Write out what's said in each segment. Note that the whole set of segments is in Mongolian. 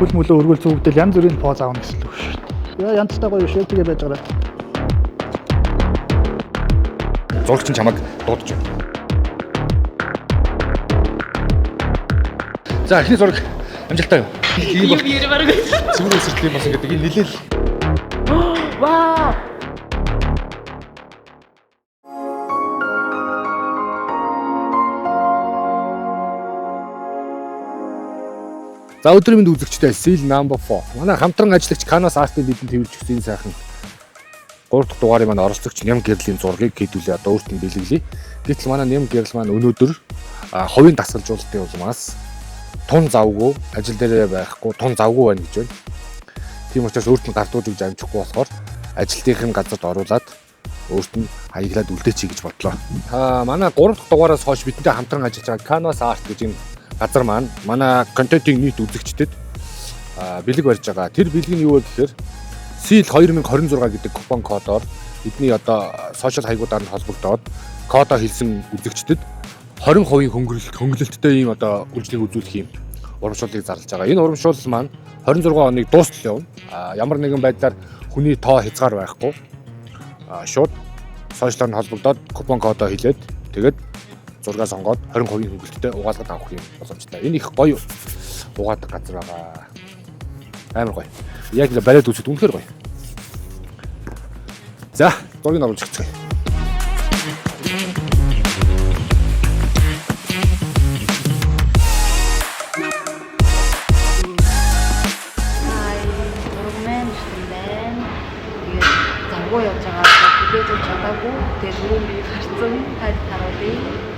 хөл мөлөө өргөл зүгдэл янз бүрийн поз аавна гэсэн үг шүү. Яа янзтай гоё шилжигээ байж байгаа. Зурагч нь чамайг дуудаж байна. За эхний зураг амжилттай юу? Ийм ярь бараг. Зүгээр эсэртэл юм болсон гэдэг энэ нэлээл. Вау. За өдрийн мэнд үзэгчтэй Seal number 4. Манай хамтран ажиллагч Canvas Art-ийн бидэнд хэвлэж өгсөн энэ сайхан 3 дахь дугаарыг манай оролцогч Ням Гэрлийн зургийг хэдүүлээ одоо өөртөө бэлгэлье. Гэтэл манай Ням Гэрл маань өнөөдөр хувийн дасгалжуулалтын улмаас тун завгүй ажил дээрээ байхгүй тун завгүй байна гэж байна. Тийм учраас өөрт нь гардууж өгж амжихгүй болохоор ажилтнын газарт оруулаад өөрт нь хаяглаад үлдээчихье гэж бодлоо. Манай 3 дахь дугаараас хойш бидэнтэй хамтран ажиллаж байгаа Canvas Art гэж энэ газар маань манай контентын нийт үзэгчдэд бэлэг барьж байгаа. Тэр бэлэг нь юу вэ гэхээр Seal 2026 гэдэг купон кодоор бидний одоо сошиал хаягуудаар нь холбогдоод кодоо хэлсэн үзэгчдэд 20% хөнгөлөлттэй ийм одоо үйлчлэг үзүүлэх юм урамшууллыг зарлаж байгаа. Энэ урамшуул маань 26 оныг дуустал явна. Ямар нэгэн байдлаар хүний тоо хязгаар байхгүй. Шууд сошиалаар нь холбогдоод купон кодоо хэлээд тэгээд зургаа сонгоод 20% хөнгөлөлттэй угаалгад авах юм боломжтой. Энэ их гоё угаадаг газар байгаа. Амар гоё. Яг л бариад үзэхэд үнэхээр гоё. За, зургийг оруулж өгцгөө. Завгүй явж байгаа бидээ зөв чадаагүй тэгээд түрүүн би харцсан тань харуулъя.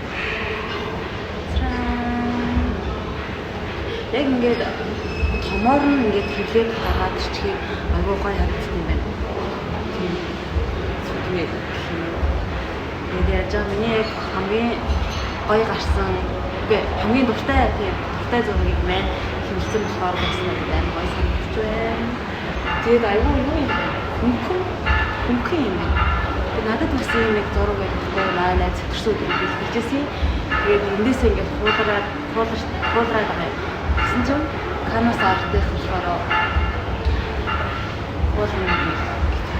Яг ингээд томоор нь ингээд хөвлөд гараад чигээр аюу гой харагдсан юм байна. Тийм. Тэгээд яаж миний хамгийн гой гарсан үгүй хамгийн дуртай зургийг маань хөвлөсөн болохоор болсон юм байна. Гой санагдаж байна. Тэгээд аюу юу юм бэ? Хөнгөн юм байна. Надад бас юм яг зураг байхгүй наа зэтгэрсүүд бэлгэлжсэн. Тэгээд эндээсээ ингээд хуулраад байгаа. Гэсэн чинь Canvas Art-ийн болохоор хуулрын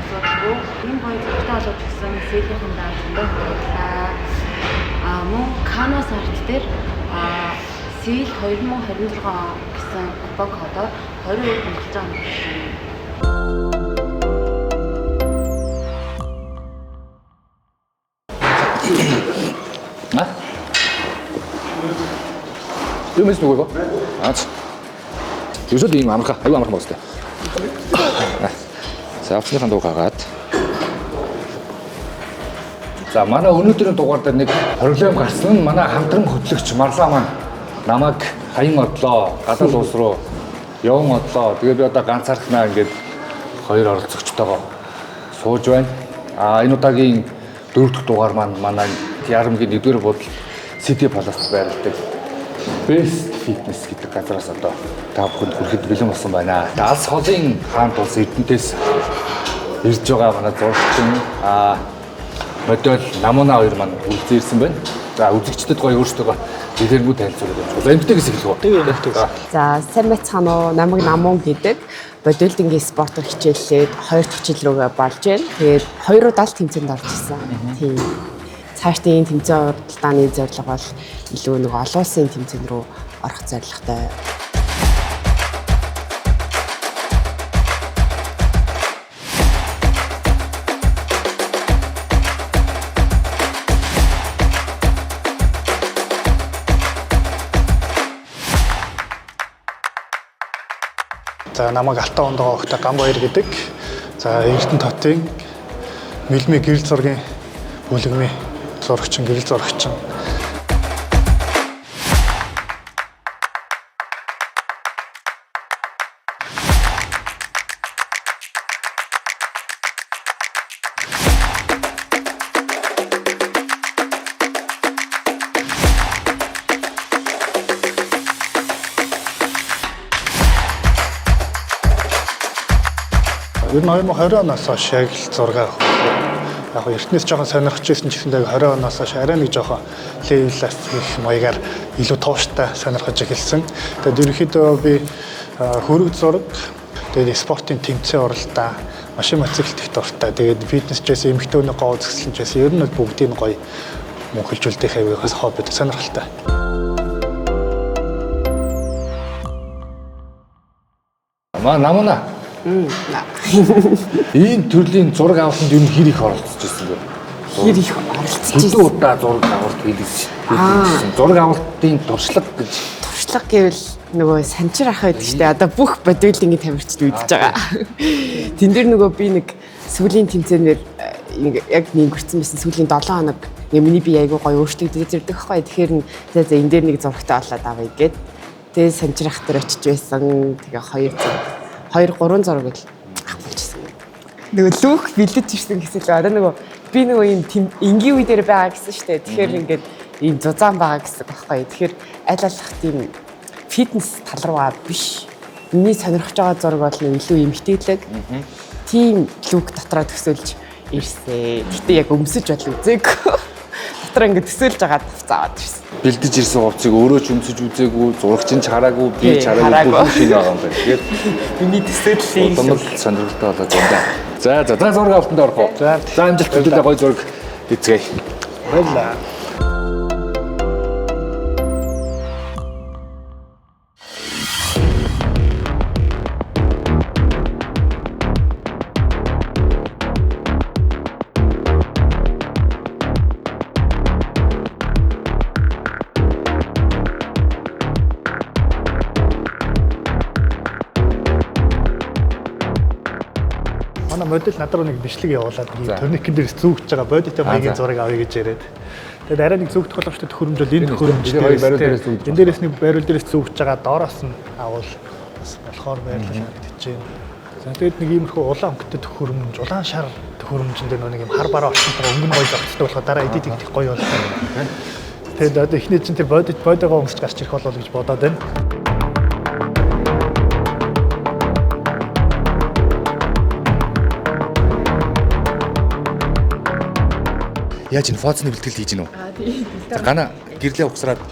асуудалгүй энэ гоё зургтай болоод гисэн Seal-ийн даа зөндөө баярлалаа. Мөн Canvas Art дээр Seal 2026 гэсэн купон кодоор 20% хөнгөлж байгаа юм. Юу мэс нүгөө? Юусод ийм аюу амархан болстой. За авцныхаа дуу гаргаад. За манай өнөөдрийн дугаар дээр нэг проблем гарсан нь манай хамтран хөтлөгч Марлаа маань намайг хаян одлоо, гадаад улс руу явсан одлоо. Тэгээд би одоо ганцаархнаа ингээд хоёр оролцогчтойгоо сууж байна. Энэ удаагийн 4 дахь дугаар маань манай Ярамгийн 1-р бодол City Palace байрладаг Best Fitness гэдэг газраас одоо та бүхэнд хүрэхэд бэлэн болсон байна. Алс холын хаант улс Эрдэнэтээс ирж байгаа манай зурагчин модель Намуна хоёр маань үлдсэн ирсэн байна. За үзэгчдэд гоё өөрсдөө дэлгэрэнгүй танилцуулж байна. За эмгтээс эхлэх үү? Тэгээ. За сайн байцгаана уу? Намайг Намун гэдэг бодибилдингийн спортоор хичээллээд 2 дахь жил рүүгээ болж байна. Тэгээд 2 удаа л тэмцээнд орж ирсэн. Тийм. Цаашдын энэ тэмцээн уралдааны зорилго бол илүү нэг олон улсын тэмцээн рүү орох зорилготой. За намайг Алтан ондогоо өгтө Гамбаяр гэдэг. За Эрдэнэт хотын Мэлмэ гэрэл зургийн бүлэгмийн зурагчин, гэрэл зурагчин. Ер нь 2020 оноос хойш яг л зураг авах. Яг Эрдэнэс жоохон сонирхож ирсэн ч гэсэндээ 20 оноос хойш арай нэг жоохон level up гэх маягаар илүү тууштай сонирхож эхэлсэн. Тэгээд ерөнхийдөө би хөрөг зураг, тэгээд спортын тэмцээн оролдоо, машин мотоциклт их дуртай. Тэгээд фитнес ч гэсэн эмэгтэй хүний гоо үзэсгэлэн ч гэсэн ер нь бүгдийг гоё мөнхөлжүүлдэг хавьгаас хоббид сонирхолтой. Намана. Энэ төрлийн зураг авалтанд ер нь хэр их оролцож ирсэн бэ? Хэр их оролцож Хэдэн удаа зураг авалт хийлгэсэн. Зураг авалтын туршлага гэж. туршлага гэвэл нөгөө санчир ах байдаг шүү дээ. Одоо бүх бодибилдингийн тамирчид үдчихэж байгаа. Тэн дээр нөгөө би нэг сүүлийн тэмцээнээр яг нэнгэрсэн байсан сүүлийн 7 хоног миний бие айгуу гоё өөрчлөгдөж ирдэг байхгүй. Тэгэхээр за энэ дээр нэг зурагтай болоод авъя гэд. Тэгээ санчир ах дээр очиж байсан. Тэгээ 2-3 зураг л авчихсан. Нөгөө лүх бэлдэж ирсэн гэсэн л одоо нөгөө би нөгөө ийм энгийн үе дээр байгаа гэсэн шүү дээ. Тэгэхээр ингээд ийм зузаан байгаа гэсэн байхгүй. Тэгэхээр аль алах тийм фитнес тал руугаа биш. Миний сонирхож байгаа зураг бол илүү эмхтэйлэг. Тийм лүк дотроо төсөөлж ирсэн. Гэтэ яг өмсөж бодол үзээгүй. Дотроо ингээд төсөөлж байгаа тавцаад ирсэн. Бэлдэж ирсэн хувцсыг өөрөө ч өмсөж үзээгүй, зурагчин ч хараагүй, би ч хараагүй бүх шинэ байгаа юм байна. Тэгэхээр миний төсөөллийн удамд сонирхолтой болоод байна. За зураг авалтанд орох уу? За амжилт төлөөлөө гоё зураг эзгээе. Баярлалаа. Модель надад нэг бичлэг явуулаад турникэн дээр зүүгч байгаа бодитой маягийн зураг авъя гэж яриад. Тэгээд арай нэг зүүгдэх боломжтой төхөөрөмж бол энэ төхөөрөмж дээр энэ дээрээс нэг бариул дээрээс зүүгч байгаа доороос нь авал бас болохоор байрлал харагдаж байна. За тэгээд нэг иймэрхүү улаан өнгөтэй төхөөрөмж, улаан шар төхөөрөмжөнд нэг юм хар бараа орчинтой өнгөн гоё зогцдог болохоор дараа эдит их гоё болдог. Тэгээд одоо эхний чинь тэр бодиогоо өмсч гарч ирэх болов гэж бодоод байна. Яаж энэ фазны бэлтгэл хийж гинөө? Тийм. Гана гэрлээ ухсраад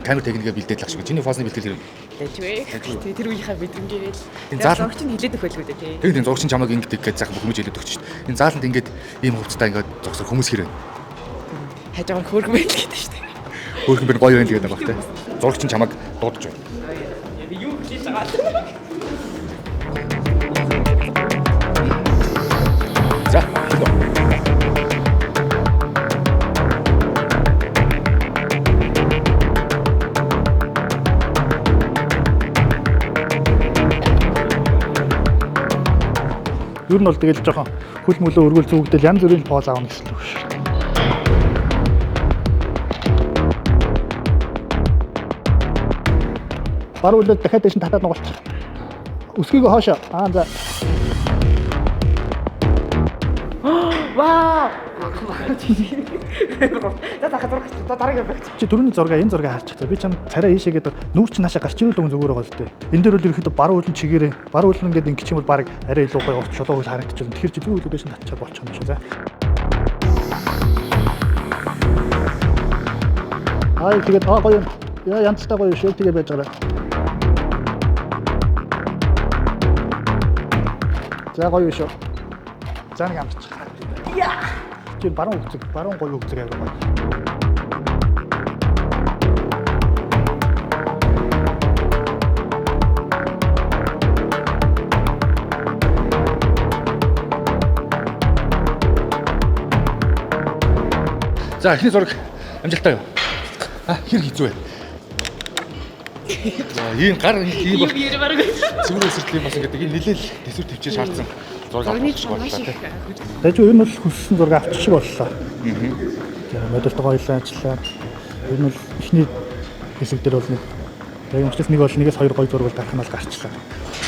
камер техникээ бэлдээд лах шиг. Чиний фазны бэлтгэл хэрэг. Тэгээ тэр үеийнхээ мэдрэмжээрээ л зурагч нь хилээд өгөх байлгүй дээ. Тэгээд энэ зурагч чамайг ингэдэг гэж заах хүмүүс хэлээд өгч шүү дээ. Энэ зааланд ингээд ийм хувцастай ингээд зогсох хүмүүс хэрэг. Хажуугаар хөөргөн байл гэдэг шүү дээ. Хөөргөн бэр гоё байна гэдэг байгаа байхгүй. Зурагч чамайг дуудаж байна. Юу хийж байгаа? За. Ер нь бол тэгэл жоохон хөл мөлөө өргөл зүгдэл янз бүрийн поз аавна гэсэн үг шүү. Баруун үлээд дахиад дэшин татаад нугалчих. Өсгийгөө хоошоо. За. Вау! За дахиад дараагийн багт. Чи түрүүний зураг энэ зургийг харчих. Би чам царай ийшээгээд нүүр чи наашаа гарч ирүүл зүгээр байгаа л дээ. Энэ дээр бол ерөөхдөө баруун үлэн чигээрээ баруун үлэн ингээд ингэ чимэл баг арай илүү гоё чулуу хөл харагдчих. Тэгэхээр чи зүүн үлээш татчаа болчих юм шиг за. Тэгээд гоё. Янзтай гоё шүү. Тэгээ байж байгаа. За гоё шүү. За нэг амтчих. Чи баруун гоё үзэг яг байна. За эхний зураг амжилттай юу? Хэр хийзүү вэ? За ийм гар ийм бол цэвэр өсөлтлийн бас ингэдэг энэ нэлээл төсвөр төвчээр шаардсан зураг авчих боллоо тий. Тэгж энэ бол хүссэн зураг авчих шиг боллоо. За модельд гоёлаа ажиллаа. Энэ бол эхний хэсэг дээр бол нэг яг юмчлаас нэг бол нэгээс хоёр гоё зураг гарах нь бол гарчлаа.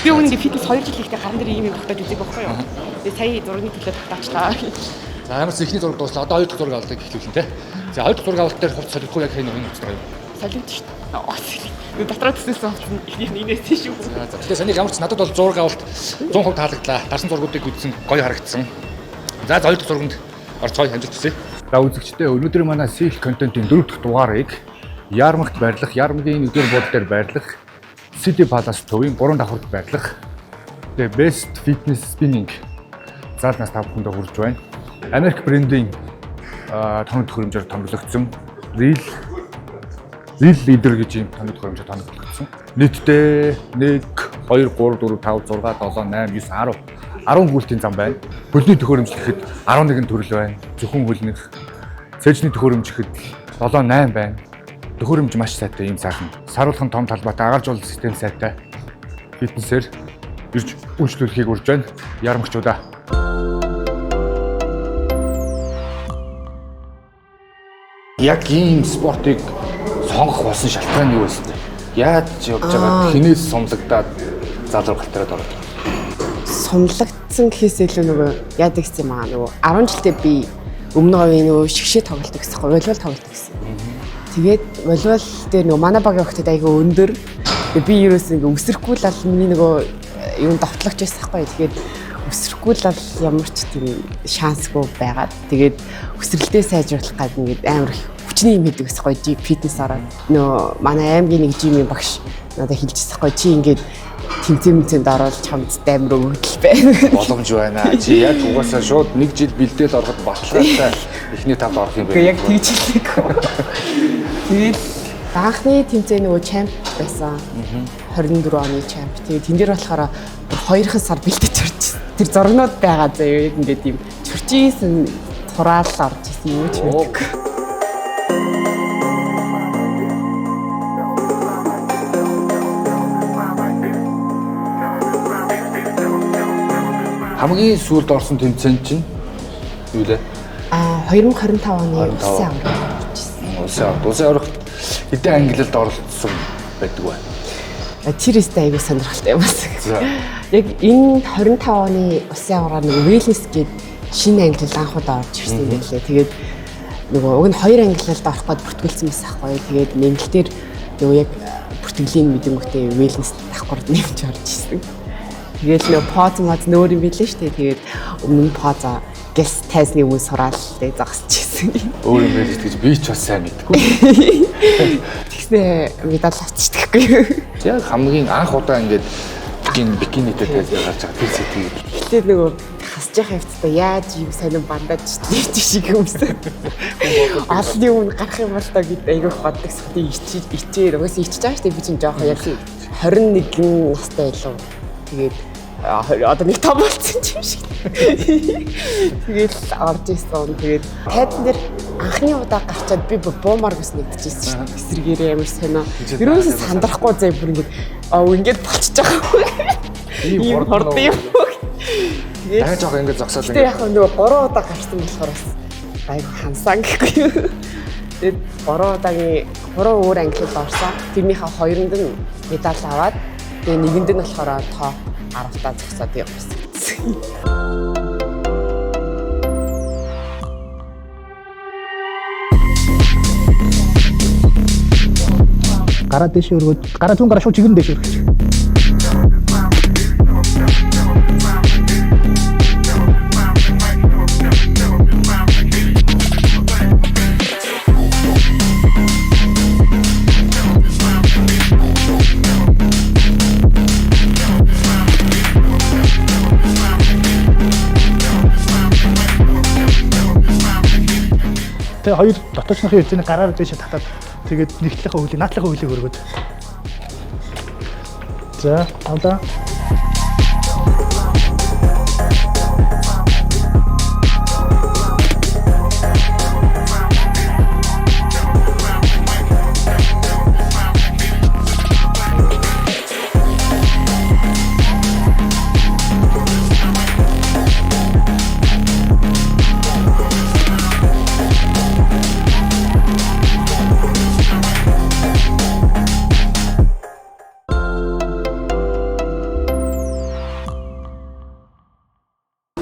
Би үүнийг фитнес 2 жил ихтэй харан дээр ийм юм багтаад үзег байхгүй юу? Тэгээ сая зургийн төлөө татаачлаа. За ямарс эхний зураг дууслаа. Одоо хоёр дахь зураг авалтыг эхлүүлэн тий. За хоёр дахь зураг авалт дээр хувц солихгүй яг энэ үздэг юм. Солиод шүү дээ. Дотроо төсөөсөн хувц нь эхний нэгнээс шүү. За тэгэхээр саний ямар ч надад бол зураг авалт 100% таалагдлаа. Дарсан зургуудыг үзсэн гоё харагдсан. За хоёр дахь зурганд орцгой амжилт хүсье. За үзэгчдээ өнөөдөр манай Seal Content-ийн 4 дахь дугаарыг Ярмагт байрлах, Ярмагийн 1-р буудлын дээр байрлах, City Palace төвийн 3 давхурд байрлах. Тэгээ Best Fitness Spinning зал нас 5 хүнд хүрж байна. Америк брендийн тоног төхөөрөмжөөр томилогдсон Real Leader гэж юм тоног төхөөрөмжөөр томилогдсон. Нийтдээ 1 2 3 4 5 6 7 8 9 10 гүйлтийн зам байна. Хөлний төхөөрөмж гэхэд 11 төрөл байна. Зөвхөн хөлнөх. Цэжний төхөөрөмж гэхэд 7 8 байна. Төхөөрөмж маш сайтай ийм сайхан. Саруулхан том талбайтай агаар жуулсан систем сайтай. Фитнесээр ирж үйлчлүүлэхийг урьж байна. Ярмагчуудаа. Яг ийм спортыг сонгох болсон шалтгаан юу вэ? Яаж явж байгаа хинээс сумлагдаад залуу галтараад ороод байна? Сумлагдсан гэхээс илүү нөгөө яадаг гэсэн юм аа нөгөө 10 жилдээ би өмнө говийн нөгөө шгшээ тоглолдог гэсэн юм. Волейбол тоглолдог гэсэн. Тэгээд волейбол дээр нөгөө манай багийн хөлтөд айгүй өндөр. Би ерөөс ингээ өсөрөхгүй л ал миний нөгөө юм довтлогч байсан байхгүй. Тэгээд өсөрөхгүй л ал ямар ч тийм шансгүй байгаад тэгээд өсрэлтээ сайжруулах гэдэг ингээд амар хүчний юм хийдэг гэсэн гоё фитнес ороод нөгөө манай аймгийн нэг жимийн багш надад хэлчихсэн байхгүй чи ингээд тэмцээнд ороод чамд амар өгдөл байна. Боломж байна. Чи яг угаасаа шууд 1 жил бэлдээл ороход баталгаатай эхний тавд орох юм байна. Яг тэгж хэлээгүй. Тэгээд анхны тэмцээн нөгөө чемп байсан. 24 оны чемп. Тэгээд тэн дээр болохоор 2 сар бэлдэж орчихсон. Тэр зургнууд байгаа заяа ингээд юм чурчийсэн тураал орж исэн юм ч мэдээгүй. Хамгийн сүүлд орсон тэмцээн чинь юу лээ? 2025 оны улсын аврал орчихсон. Улсын аврагт хэдэн ангилалд оролцсон байдаг вэ? Тэр өстэй айгүй сонирхолтой юм байна. Яг энэ 25 оны улсын авраар нэг wellness гээд шинэ ангилал анх удаа орж ирсэн юм байлээ. Тэгээд нөгөө уг нь 2 ангилалд орох гээд бүртгүүлсэн байсан байхгүй. Тэгээд нэмэлтээр нөгөө яг бүртгэлийн мэдэнгүүтээ wellness давхар нэмж орж ирсэн. Тэгээд нөгөө поз мод нөөр юм билээ шүү дээ. Тэгээд өмнө поза гэс тайзны өмнө сураал тэгээд загасчихсан. Өөр юм байл гэж би ч бас сайн мэдгүй. Тэгснэ медаль авчихдаг юу. Яг хамгийн анх удаа ингээд бикинитэй тайзнаа гарч байгаа тэр сэтгэл. Гэтэ нөгөө хасж явах хэвцээ яаж юм сонирн бандаж тийч шиг юмсан. Олны өмнө гарах юм бол та гэд айгүйх боддог сүхий ичээр угсаа ичж байгаа шүү дээ би чинь жоохон яг 21 настай байлаа. Тэгээд одоо нэг том болсон юм шиг. Тэгээд орж исэн. Тэгээд тайзан дээр анхны удаа гарчаад би буумаар гүс нэгдэжсэн шүү дээ. Эсрэгээрээ амар сонио. Ерөөсөө сандрахгүй зай бүр ингээд болчихж байгаа. Ийм хорд юм. Тэгээд дахиж жоох ингээд зогсоод ингээд. Яг нөгөө 3 удаа гарсан болохоор бас айгу хансан гэхгүй юу. Тэгээд 3 удаагийн 3 өөр ангилалд орсон. Тэрнийхээ 2-нд нь медаль аваад тэгээ нэгэнд нь болохоор топ 10-таа зогсоод явсан. Гараа дэш өргөд гараа түн гараа шууд чигэн дэш өргөж. Тэгээ хоёр дотоочныхын эзэний гараар дэше татаад тэгээд нэгтлийнхээ хөлийг наадлахын хөлийг өргөд. За, авлаа.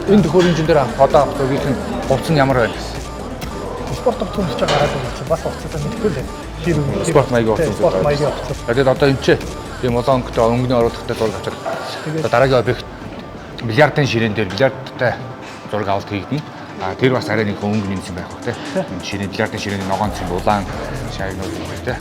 Энэ төхөөрөмжн дээр одоо автобусийн хувцас нь ямар байна? Спорт автобус ч гараад байна. Бас хувцасаа мэдгүй л. Тэр спорт маягийн хувцас. Спорт маягийн хувцас. Тэгээд одоо энэ ч тийм олон өнгөтэй өнгөний оруулалттай зураг авчаад дараагийн объект бильярдын ширээн дээр бильярдтай зураг авалт хийгдэнэ. Тэр бас арай нэг өнгө нэмсэн байх бах тийм. Ширээ бильярдын ширээний ногоон цэм улаан шагнууд юм тийм.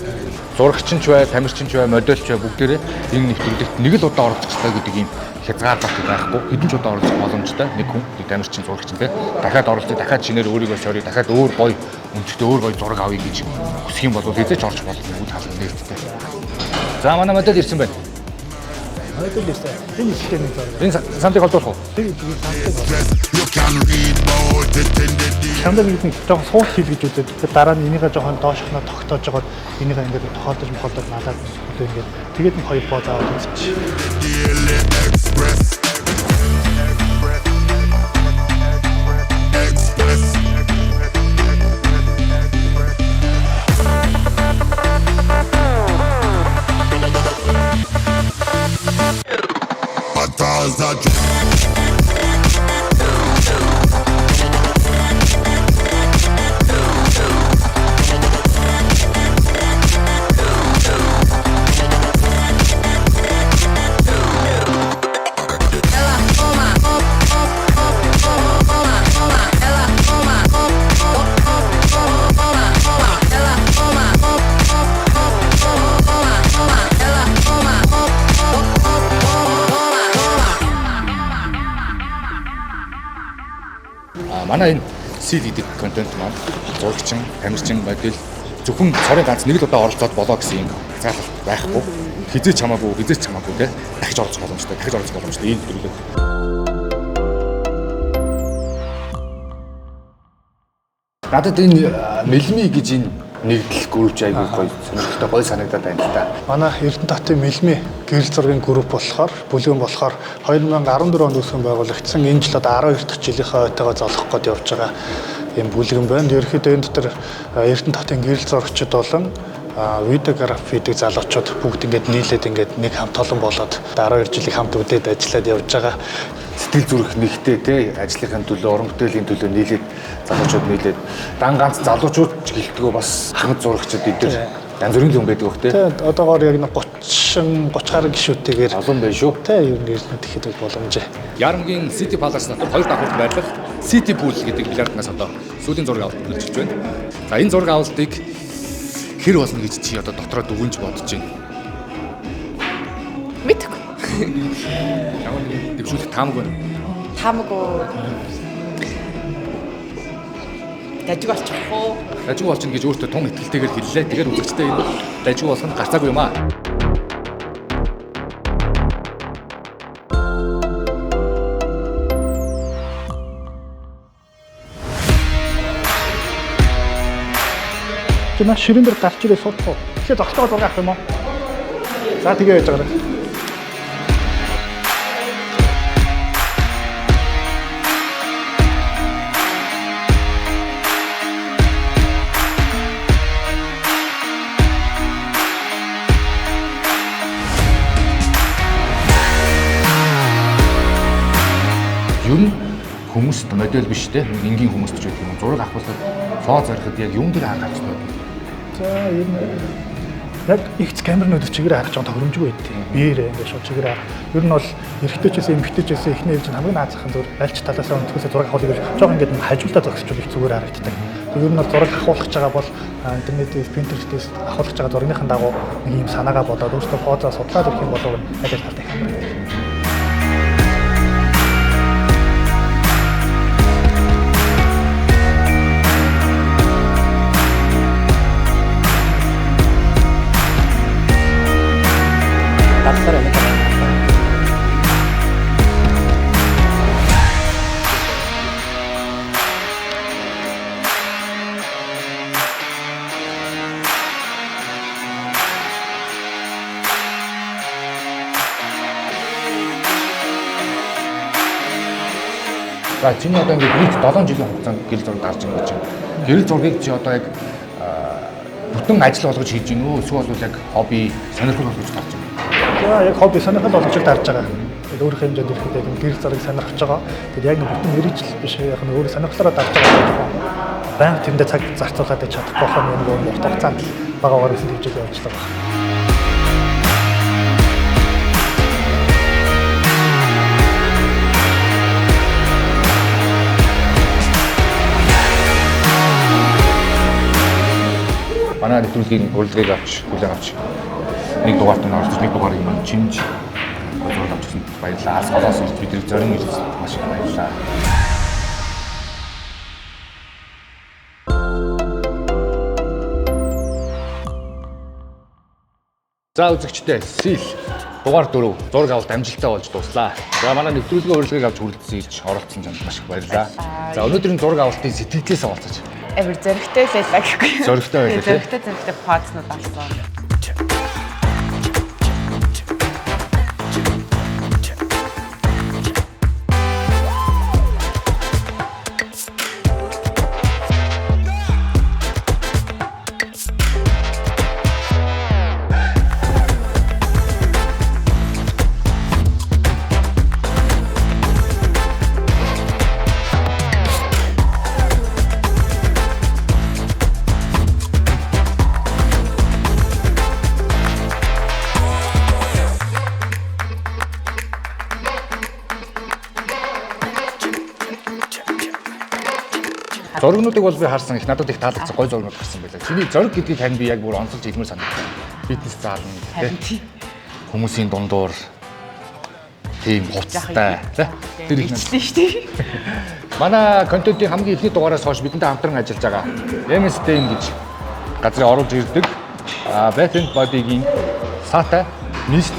Зурагч ч бай, тамирчин ч бай, модельч бай бүгдээрээ энэ нэвтрүүлэгт нэг л удаа оролцох хэрэгтэй гэдэг юм хязгаарлалт байхгүй. Хэдэн ч удаа оролцох боломжтой. Нэг хүн тамирчин зурагч тийм. Дахиад оролцох, дахиад шинээр өөрийгөө сорё, дахиад өөр гоё өнцгтэй өөр гоё зураг авъя гэж хүсэх юм бол хэзээ ч орж болно үйл хаалга нэрттэй. За манай модель ирсэн байна. Модель ирсэн. Энэ ихтэй нэг зураг. Энэ самтыг олдуулах уу? Тэр Чамд нэг жоохон суул хил гэж үзээд дараа нь энийгээ жоохон доошхноо тогтоож жагаад энийгээ ингээд тоолдож молдож налаад ингээд тэгээд нэг хоёр боз аваад үзчих. Манай энэ сил гэдэг контент маань зурагчин, тамирчин, модель зөвхөн цорын ганц нэг л удаа оролцоод болоо гэсэн юм хязгаарлалт байхгүй. Хизээч хамаагүй те дахиж оролцох боломжтой, ийм төрөлөө. Надад энэ мэлми гэж энэ нэгдэл групп айгүй гоё сонирхолтой гоё санагдаад байна л да. Манай Эрдэнэтбатын мэлми гэрэл зургийн групп болохоор бүлгэн болохоор 2014 онд үүсгэн байгуулагдсан. Энэ жил одоо 12 дахь жилийнхээ ойтойгоо золох гээд явж байгаа юм бүлгэн байна. Ерөнхийдөө энэ дотор Эрдэнэтбатын гэрэл зурагчид болон видеограф хийдэг залуучууд бүгд ингээд нийлээд ингээд нэг хамт олон болоод 12 жилийн хамт үдээд ажиллаад явж байгаа. Сэтгэл зүрх нэгтэй те ажлынхын төлөө, уран бүтээлийн төлөө нийлээд залуучууд нийлээд дан ганц залуучууд ч гэлтгөө бас хангад зурагчид эдгээр янз бүрийн юм байдаг бох те. Одоогоор яг 30 гаруй гишүүтэйгээр олон байна шүү. Те ер нь ихэд боломжтой. Ярамгийн City Palace дотор хоёр давхурд байрлал City Pool гэдэг бильярднаас одоо сүүлийн зураг авалт хийж байна. За энэ зураг авалтыг хэр болно гэж чи одоо дотроо дүгнж бодож байна. Мэдгүй. Ямар нэг дэвшүүлэх таамаг байна. Таамаггүй. Дажиг болчих уу? Дажиг болчихно гэж өөртөө тун итгэлтэйгээр хэллээ. Тэгэхээр үзэгчтэй энэ дажиг болох нь гарцаагүй юм аа. Чи маш ширэн дээр гарч ирээ суудах уу? Тэгэхээр зогтойгоо зураг авах юм уу? За тэгээ яаж байгаа юм. Ер нь хүмүүст модель биш те энгийн хүмүүст ч гэдэг юм. Зураг авах бол фоо зарихад яг юм дээр анхаарч байна. За ер нь яг ихц камернууд чигээр харах жоон тохиромжгүй байт. Биеэрээ ингээд шууд чигээр харах. Ер нь бол эрэгтэйчээс эмэгтэйчээс эхний ээлж нь хамгийн наазах нь альч талаасаа өнтгөөсөө зураг авах гэж жоон ингээд хажуултаа зогсож их зүгээр харагддаг. Ер нь бол зураг авахулах гэж байгаа бол интернетээс Pinterest-ээс авахулах гэж байгаа зургийнхаа дагуу нэг юм санаагаа бодоод өөртөө фотоо судлаад ирэх юм болов ажил талтай камер. За чиний одоо ингээд нийт 7 жилийн хугацаанд гэрэл зураг дарж байгаа гэж байна. Гэрэл зургийг чи одоо яг бүтэн ажил болгож хийж гинөө эсвэл бол яг хобби сонирхол болгож дарж байна. За яг хобби сонирхол болгож дарж байгаа. Тэгээд өөрийнхөө хэмжээнд ирэхэд яг гэрэл зургийг сонирхож байгаа. Тэгээд яг бүтэн мэрэгжил биш яг нь өөрийн сонирхлоороо дарж байгаа. Баян тэндээ цаг зарцуулаад чадахгүй хам юм уу хугацаанд багаагаар гэсэн хэмжээнд явж байгаа. манай нэвтрүүлгийн урилгыг авч хүлээн авч нэг дугаарт нь орж нэг дугаарыг маань чинж зураг авчихсан баярлалаа. Солоос ирж бидний зорин ирж маш их баярлалаа. За үзэгчдээ сил дугаар 4 зураг авалт амжилттай болж дуслаа. За манай нэвтрүүлгийн урилгыг авч хүрэлцэн ирж оролцсон жанд маш их баярлалаа. За өнөөдрийн зураг авалтын сэтгэлдээс олцож. Эвэр зөрөгтэй лээ гэхгүй. Зөрөгтэй байлаа тий. Зөрөгтэй паацнууд авсан. Зургнуудыг бол би харсан их надад их таалагдсан гой зургнууд гарсан байлаа. Чиний зураг гэдгийг тань би яг бүр онцолж хэлмээр санагдав. Фитнес заална тий. Хүмүүсийн дундуур тийм хуцтай тий. Тэр их Ичлээ шүү дээ. Манай контентын хамгийн ихний дугаараас хойш бидэнтэй хамтран ажиллаж байгаа MSTM гэж газрын оруулж ирдэг. Bath and Body-гийн саатай мист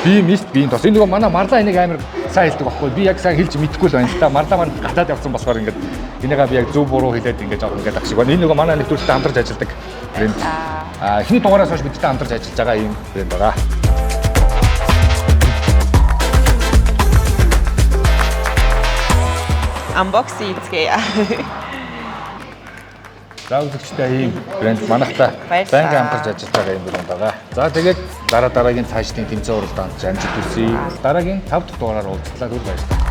биеийн тос. Энэ нөгөө манай марлаа энийг амар сайн хэлдэг байхгүй. Би яг сайн хэлж мэдэхгүй л байна л та. Марлаа маань гадаад явсан болохоор ингээд энийгээ би яг зөв буруу хэлээд ингээд жоо ингээд ах шиг байна. Энэ нөгөө манай нэвтрүүлэгтээ хамтарч ажилладаг брэнд. Эхний дугаараас хойш бидтэй хамтарч ажиллаж байгаа ийм брэнд байгаа. Unboxing хийцгээе. За үзэгчтэй ийм брэнд манайхтай байнга хамтарч ажиллаж байгаа юм брэнд байгаа. За тэгээд дараагийн цаашдын тэмцээн уралдаанд амжилт хүсье. Дараагийн 5 дахь дугаараар уулзлаа. Түр баярлалаа.